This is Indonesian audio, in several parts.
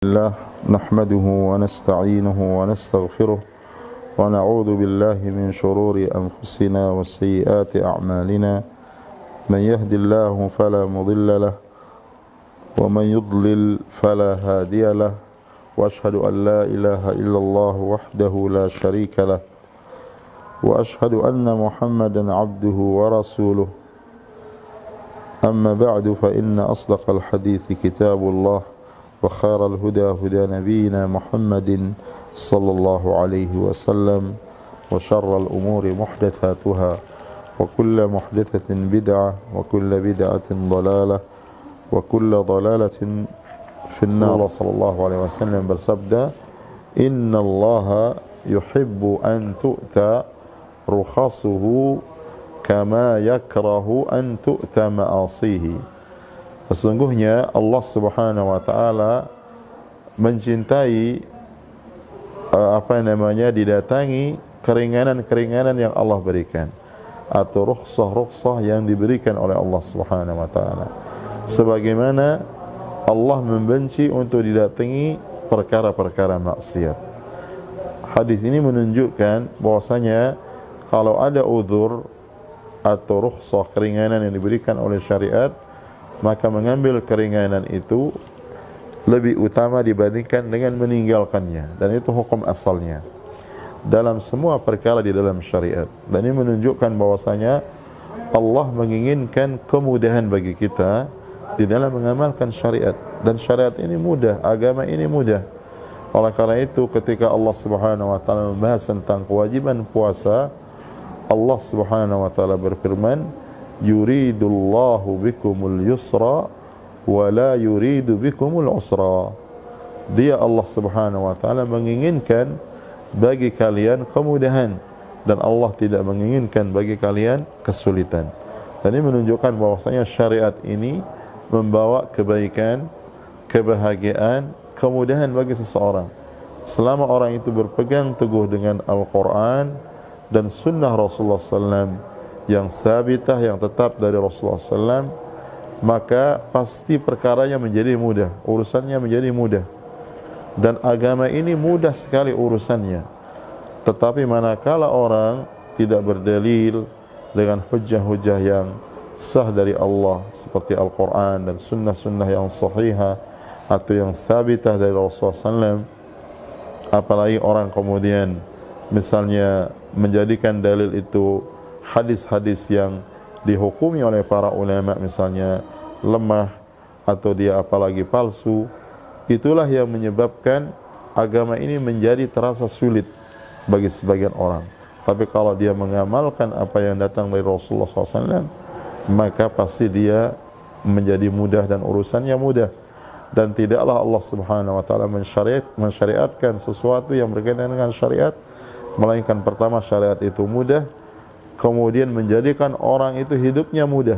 الله نحمده ونستعينه ونستغفره ونعوذ بالله من شرور أنفسنا وسيئات أعمالنا من يهد الله فلا مضل له ومن يضلل فلا هادي له وأشهد أن لا إله إلا الله وحده لا شريك له وأشهد أن محمدا عبده ورسوله أما بعد فإن أصدق الحديث كتاب الله وخير الهدى هدى نبينا محمد صلى الله عليه وسلم وشر الأمور محدثاتها وكل محدثة بدعة وكل بدعة ضلالة وكل ضلالة في النار. صلى الله عليه وسلم bersabda, إن الله يحب أن تؤتى رخصه كما يكره أن تؤتى معاصيه. Sesungguhnya Allah Subhanahu wa taala mencintai didatangi keringanan-keringanan yang Allah berikan atau rukhsah-rukhsah yang diberikan oleh Allah Subhanahu wa taala. Sebagaimana Allah membenci untuk didatangi perkara-perkara maksiat. Hadis ini menunjukkan bahwasanya kalau ada uzur atau rukhsah keringanan yang diberikan oleh syariat, maka mengambil keringanan itu lebih utama dibandingkan dengan meninggalkannya, dan itu hukum asalnya dalam semua perkara di dalam syariat. Dan ini menunjukkan bahwasanya Allah menginginkan kemudahan bagi kita di dalam mengamalkan syariat, dan syariat ini mudah, agama ini mudah. Oleh karena itu ketika Allah Subhanahu wa taala membahas tentang kewajiban puasa, Allah Subhanahu wa taala berfirman, yuridullahu bikumul yusra wa la yuridu bikumul usra. Dia Allah Subhanahu wa taala menginginkan bagi kalian kemudahan, dan Allah tidak menginginkan bagi kalian kesulitan. Dan ini menunjukkan bahwasanya syariat ini membawa kebaikan, kebahagiaan, kemudahan bagi seseorang selama orang itu berpegang teguh dengan Al-Quran dan sunnah Rasulullah SAW yang sabitah, yang tetap dari Rasulullah SAW, maka pasti perkaranya menjadi mudah, urusannya menjadi mudah. Dan agama ini mudah sekali urusannya. Tetapi manakala orang tidak berdalil dengan hujah-hujah yang sah dari Allah seperti Al-Quran dan sunnah-sunnah yang sahihah atau yang sabitah dari Rasulullah SAW, apalagi orang kemudian misalnya menjadikan dalil itu hadis-hadis yang dihukumi oleh para ulama misalnya lemah atau dia apalagi palsu, itulah yang menyebabkan agama ini menjadi terasa sulit bagi sebagian orang. Tapi kalau dia mengamalkan apa yang datang dari Rasulullah SAW, maka pasti dia menjadi mudah dan urusannya mudah. Dan tidaklah Allah Subhanahu wa taala mensyariatkan sesuatu yang berkaitan dengan syariat, melainkan pertama syariat itu mudah, kemudian menjadikan orang itu hidupnya mudah.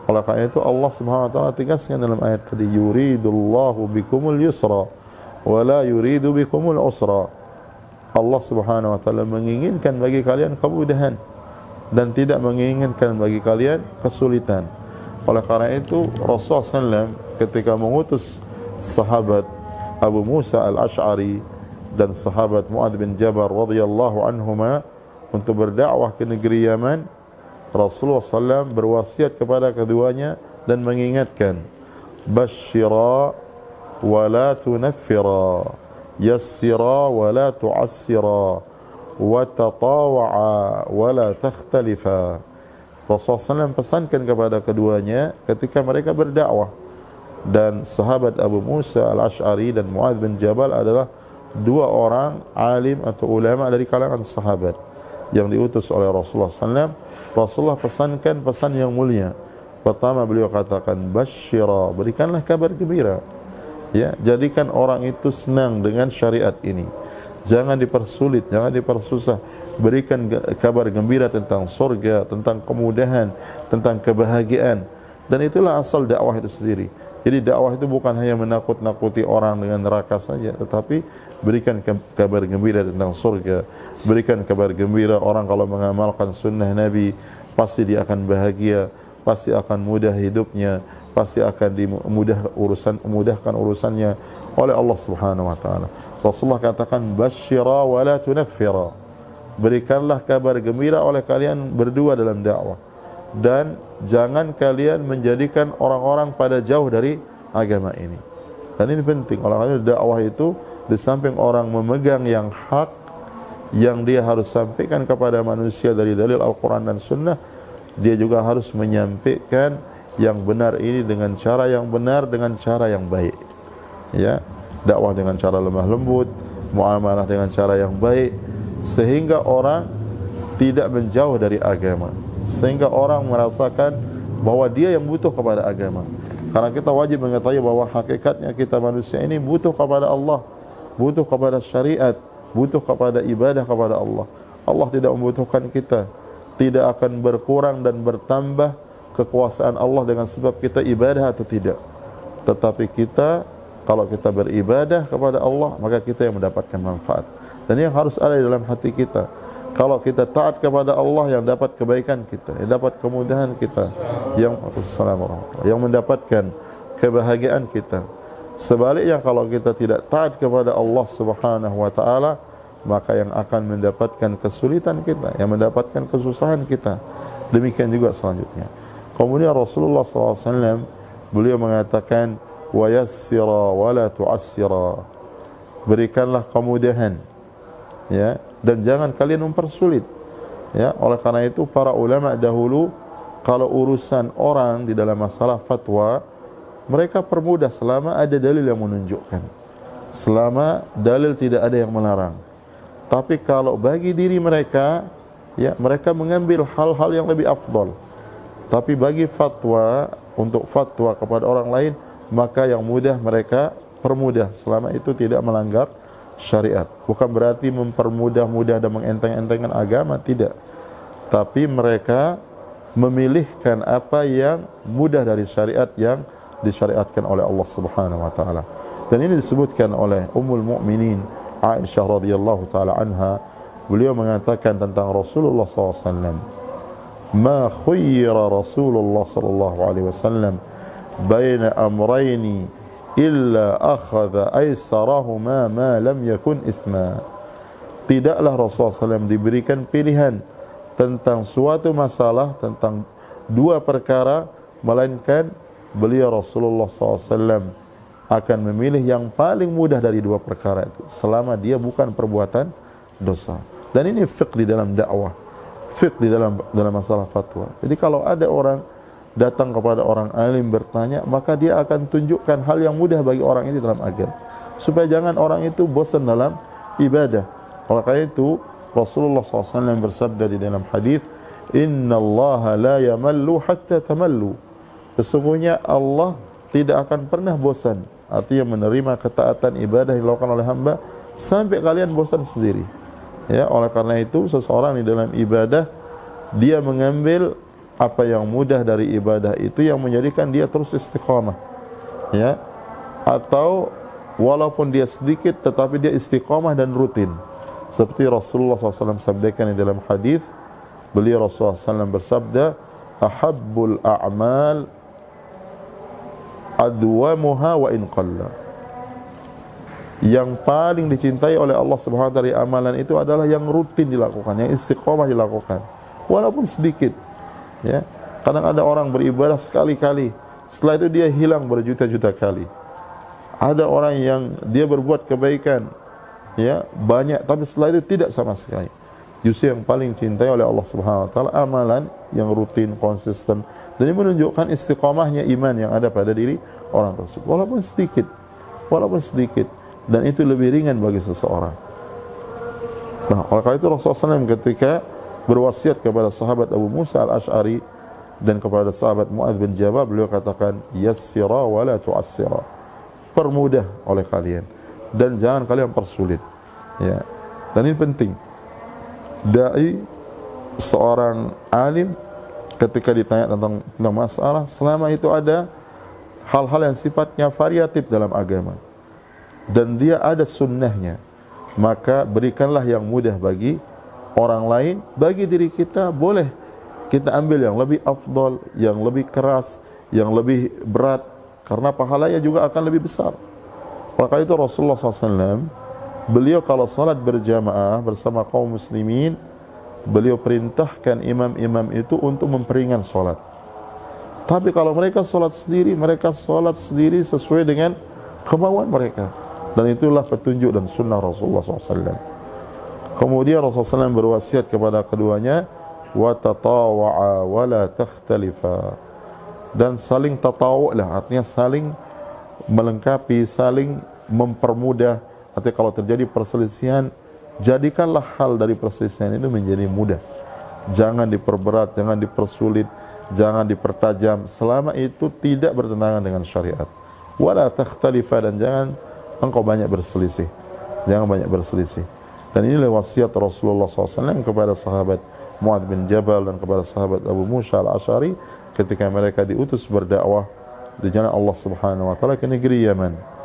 Oleh karena itu Allah Subhanahu wa taala tegaskan dalam ayat tadi, yuridullahu bikumul yusra wa la yuridu bikumul usra. Allah Subhanahu wa taala menginginkan bagi kalian kemudahan dan tidak menginginkan bagi kalian kesulitan. Oleh karena itu Rasulullah SAW ketika mengutus sahabat Abu Musa al-Ash'ari dan sahabat Mu'adz bin Jabal radhiyallahu anhuma untuk berdakwah ke negeri Yaman, Rasulullah SAW berwasiat kepada keduanya dan mengingatkan, basyira wa la tunaffira, yassira wa la tu'assira, wa tatawa'a wa la takhtalifa. Rasulullah SAW pesankan kepada keduanya ketika mereka berdakwah. Dan sahabat Abu Musa al-Ash'ari dan Mu'adz bin Jabal adalah dua orang alim atau ulama dari kalangan sahabat yang diutus oleh Rasulullah SAW. Rasulullah pesankan pesan yang mulia. Pertama beliau katakan, basyira, berikanlah kabar gembira. Ya, jadikan orang itu senang dengan syariat ini. Jangan dipersulit, jangan dipersusah. Berikan kabar gembira tentang surga, tentang kemudahan, tentang kebahagiaan. Dan itulah asal dakwah itu sendiri. Jadi dakwah itu bukan hanya menakut-nakuti orang dengan neraka saja, tetapi berikan kabar gembira tentang surga, berikan kabar gembira orang kalau mengamalkan sunnah Nabi pasti dia akan bahagia, pasti akan mudah hidupnya, pasti akan dimudahkan urusannya oleh Allah Subhanahu wa taala. Rasulullah katakan, "Basyira wa la tunaffira." Berikanlah kabar gembira oleh kalian berdua dalam dakwah, dan jangan kalian menjadikan orang-orang pada jauh dari agama ini. Dan ini penting. Oleh dakwah itu, di samping orang memegang yang hak yang dia harus sampaikan kepada manusia dari dalil Al-Quran dan Sunnah, dia juga harus menyampaikan yang benar ini dengan cara yang benar, dengan cara yang baik. Ya, dakwah dengan cara lemah lembut, muamalah dengan cara yang baik, sehingga orang tidak menjauh dari agama, sehingga orang merasakan bahwa dia yang butuh kepada agama. Karena kita wajib mengetahui bahwa hakikatnya kita manusia ini butuh kepada Allah, butuh kepada syariat, butuh kepada ibadah kepada Allah. Allah tidak membutuhkan kita. Tidak akan berkurang dan bertambah kekuasaan Allah dengan sebab kita ibadah atau tidak. Tetapi kita, kalau kita beribadah kepada Allah, maka kita yang mendapatkan manfaat. Dan yang harus ada di dalam hati kita, kalau kita taat kepada Allah, yang dapat kebaikan kita, yang dapat kemudahan kita, yang mendapatkan kebahagiaan kita. Sebaliknya, kalau kita tidak taat kepada Allah Subhanahu wa taala, maka yang akan mendapatkan kesulitan kita, yang mendapatkan kesusahan kita. Demikian juga selanjutnya. Kemudian Rasulullah SAW, beliau mengatakan, wa yassira wa la tu'assira. Berikanlah kemudahan, ya, dan jangan kalian mempersulit. Ya, oleh karena itu para ulama dahulu, kalau urusan orang di dalam masalah fatwa, mereka permudah selama ada dalil yang menunjukkan, selama dalil tidak ada yang melarang. Tapi kalau bagi diri mereka, ya, mereka mengambil hal-hal yang lebih afdal. Tapi bagi fatwa, untuk fatwa kepada orang lain, maka yang mudah mereka permudah selama itu tidak melanggar syariat. Bukan berarti mempermudah-mudah dan mengenteng-entengkan agama, tidak. Tapi mereka memilihkan apa yang mudah dari syariat yang disyariatkan oleh Allah Subhanahu wa taala. Dan ini disebutkan oleh Ummul Mukminin Aisyah radhiyallahu taala anha. Beliau mengatakan tentang Rasulullah SAW, "Ma khayyara Rasulullah sallallahu alaihi wasallam baina amrayni illa akhadha aysarahuma ma lam yakun isma." Tidaklah Rasulullah SAW diberikan pilihan tentang suatu masalah, tentang dua perkara, melainkan beliau Rasulullah SAW akan memilih yang paling mudah dari dua perkara itu, selama dia bukan perbuatan dosa. Dan ini fiqh di dalam dakwah, fiqh di dalam masalah fatwa. Jadi kalau ada orang datang kepada orang alim bertanya, maka dia akan tunjukkan hal yang mudah bagi orang ini dalam agama, supaya jangan orang itu bosan dalam ibadah. Oleh karena itu Rasulullah SAW bersabda di dalam hadis, "Inna Allah la yamallu hatta tamallu." Sesungguhnya Allah tidak akan pernah bosan, artinya menerima ketaatan ibadah yang dilakukan oleh hamba sampai kalian bosan sendiri. Ya, oleh karena itu seseorang di dalam ibadah, dia mengambil apa yang mudah dari ibadah itu yang menjadikan dia terus istiqamah. Ya, atau walaupun dia sedikit tetapi dia istiqamah dan rutin. Seperti Rasulullah SAW sabdakan di dalam hadis, beliau Rasulullah SAW bersabda, "Ahabbul a'mal adwamuha wa in qalla." Yang paling dicintai oleh Allah Subhanahu wa taala dari amalan itu adalah yang rutin dilakukan, yang istiqomah dilakukan, walaupun sedikit. Ya, kadang ada orang beribadah sekali-kali, setelah itu dia hilang berjuta-juta kali. Ada orang yang dia berbuat kebaikan, ya, banyak, tapi setelah itu tidak sama sekali. Justru yang paling dicintai oleh Allah Subhanahu wa taala amalan yang rutin, konsisten, dan ini menunjukkan istiqomahnya iman yang ada pada diri orang tersebut, walaupun sedikit, dan itu lebih ringan bagi seseorang. Nah, oleh karena itu Rasulullah SAW ketika berwasiat kepada sahabat Abu Musa al-Ash'ari dan kepada sahabat Mu'adz bin Jabal, beliau katakan, "Yassira wa la tu'assira." Permudah oleh kalian dan jangan kalian persulit. Ya. Dan ini penting. Dai, seorang alim, ketika ditanya tentang masalah, selama itu ada hal-hal yang sifatnya variatif dalam agama dan dia ada sunnahnya, maka berikanlah yang mudah bagi orang lain. Bagi diri kita boleh kita ambil yang lebih afdal, yang lebih keras, yang lebih berat, karena pahalanya juga akan lebih besar. Maka itu Rasulullah SAW, beliau kalau salat berjamaah bersama kaum muslimin, beliau perintahkan imam-imam itu untuk memperingan salat. Tapi kalau mereka salat sendiri sesuai dengan kemauan mereka. Dan itulah petunjuk dan sunnah Rasulullah SAW. Kemudian Rasulullah SAW berwasiat kepada keduanya, wa tatawa'a wa la takhtalifa, dan saling tatawu'lah, artinya saling melengkapi, saling mempermudah. Artinya kalau terjadi perselisihan, jadikanlah hal dari perselisihan itu menjadi mudah. Jangan diperberat, jangan dipersulit, jangan dipertajam, selama itu tidak bertentangan dengan syariat. Wala takhtalifa, dan jangan engkau banyak berselisih. Jangan banyak berselisih. Dan inilah wasiat Rasulullah SAW kepada sahabat Mu'adz bin Jabal dan kepada sahabat Abu Musa al-Asy'ari ketika mereka diutus berdakwah di jalan Allah Subhanahu wa taala ke negeri Yaman.